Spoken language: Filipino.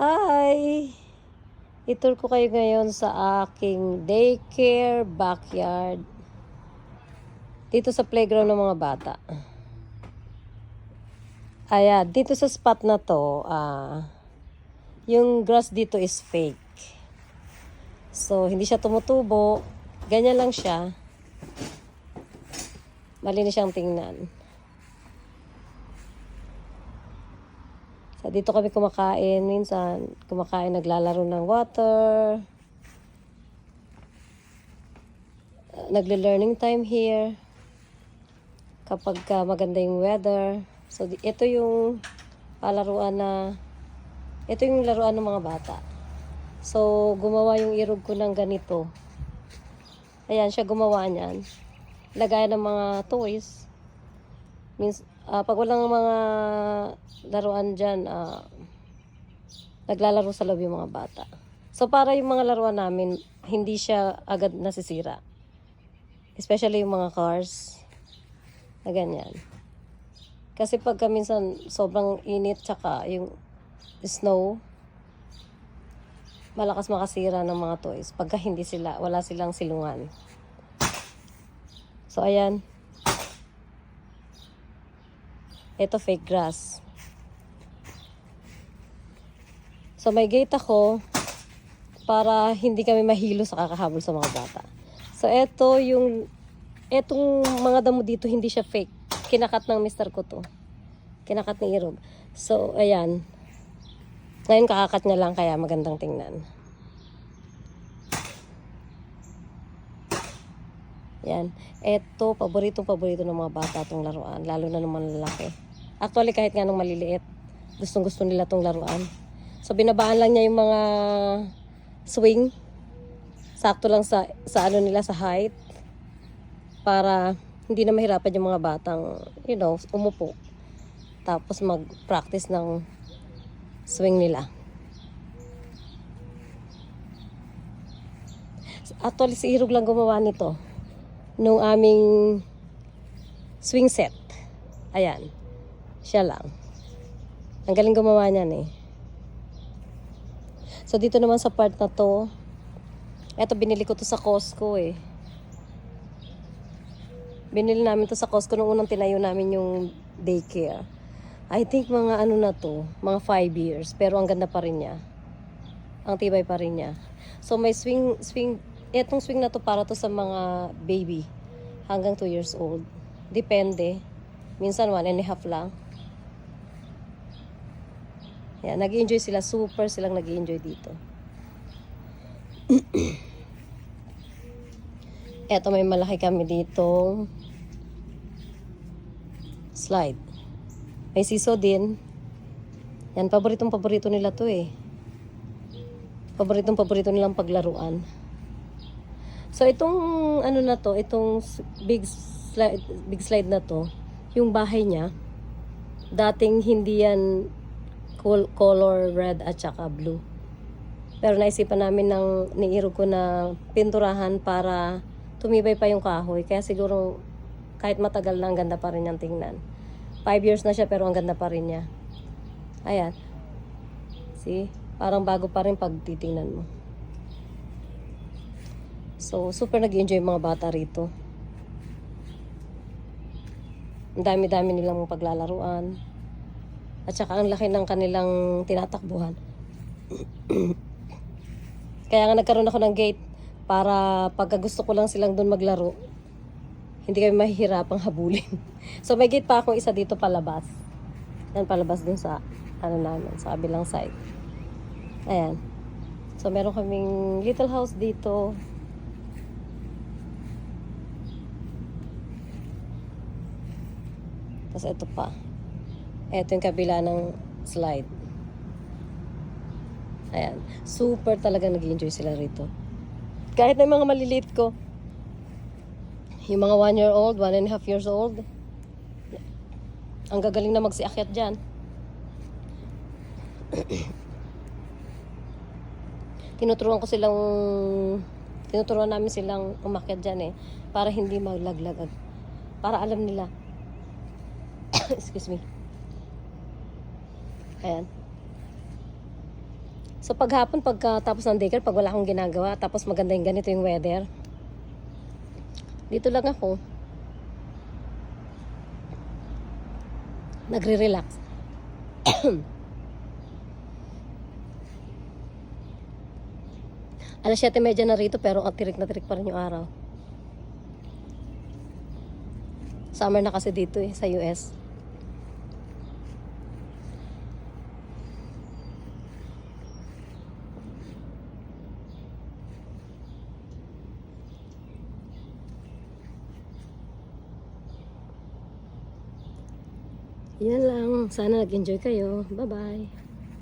Hi! Itur ko kayo ngayon sa aking daycare backyard. Dito sa playground ng mga bata. Ayan, dito sa spot na to, yung grass dito is fake. So, hindi siya tumutubo. Ganyan lang siya. Malinis siyang tingnan. So, dito kami kumakain. Minsan, naglalaro ng water. Nagle-learning time here. Kapag maganda yung weather. So, ito yung laruan ng mga bata. So, gumawa yung irog ko ng ganito. Ayan, siya gumawa niyan. Lagayan ng mga toys. Pag walang mga laruan dyan, naglalaro sa loob yung mga bata. So, para yung mga laruan namin, hindi siya agad nasisira. Especially yung mga cars. Na ganyan. Kasi pagka minsan sobrang init tsaka yung snow, malakas makasira ng mga toys pagka wala silang silungan. So, ayan. Ito fake grass. So, may gate ako para hindi kami mahilo sa kakahabol sa mga bata. So, etong mga damo dito, hindi siya fake. Kinakat ng mister ko to. Kinakat ni Irog. So, ayan. Ngayon kakakat niya lang kaya magandang tingnan. Yan. Ito, paborito ng mga bata itong laruan. Lalo na ng mga lalaki. Actually, kahit nga nung maliliit, gustong-gusto nila itong laruan. So, binabaan lang niya yung mga swing. Sakto lang sa sa height. Para hindi na mahirapan yung mga batang, umupo. Tapos mag-practice ng swing nila. Actually, si Irog lang gumawa nito. Nung aming swing set. Ayan. Siya lang. Ang galing gumawa niyan eh. So, dito naman sa part na to, eto binili ko to sa Costco eh. Binili namin to sa Costco nung unang tinayo namin yung daycare. I think mga mga 5 years. Pero ang ganda pa rin niya. Ang tibay pa rin niya. So may swing. Etong swing na to para to sa mga baby. Hanggang 2 years old. Depende. Minsan 1.5 lang. Yan, nag-enjoy sila. Super silang nag-enjoy dito. Eto may malaki kami dito. Slide. May siso din. Yan, paborito nila to eh. Paborito nilang paglaruan. So, itong itong big slide na to, yung bahay niya, dating hindi yan color red at saka blue. Pero naisipan namin ni Irog ko na pinturahan para tumibay pa yung kahoy. Kaya siguro kahit matagal na, ang ganda pa rin niyang tingnan. 5 years na siya pero ang ganda pa rin niya. Ayan. See? Parang bago pa rin pag titingnan mo. So, super nag-enjoy yung mga bata rito. Ang dami-dami nilang paglalaruan. At saka ang laki ng kanilang tinatakbuhan. Kaya nga nagkaroon ako ng gate para pagka gusto ko lang silang doon maglaro, hindi kami mahihirapang habulin. So may gate pa akong isa dito palabas. Yan, palabas dun sa namin, sa kabilang side. Ayan. So meron kaming little house dito. Tapos ito pa. Ito yung kabila ng slide. Ayan. Super talaga nag-enjoy sila rito. Kahit na yung mga maliliit ko, yung mga 1-year-old, 1.5 years old, ang gagaling na magsiakyat dyan. Tinuturuan namin silang umakyat dyan eh, para hindi maglaglag. Para alam nila. Excuse me. Ayan. So paghapon, pagkatapos ng daycare, pag wala akong ginagawa, tapos maganda yung ganito yung weather, dito lang ako. Nagre-relax. Alas 7:30 na rito pero tirik na tirik pa rin yung araw. Summer na kasi dito sa US. Yan lang. Sana nag-enjoy kayo. Bye-bye.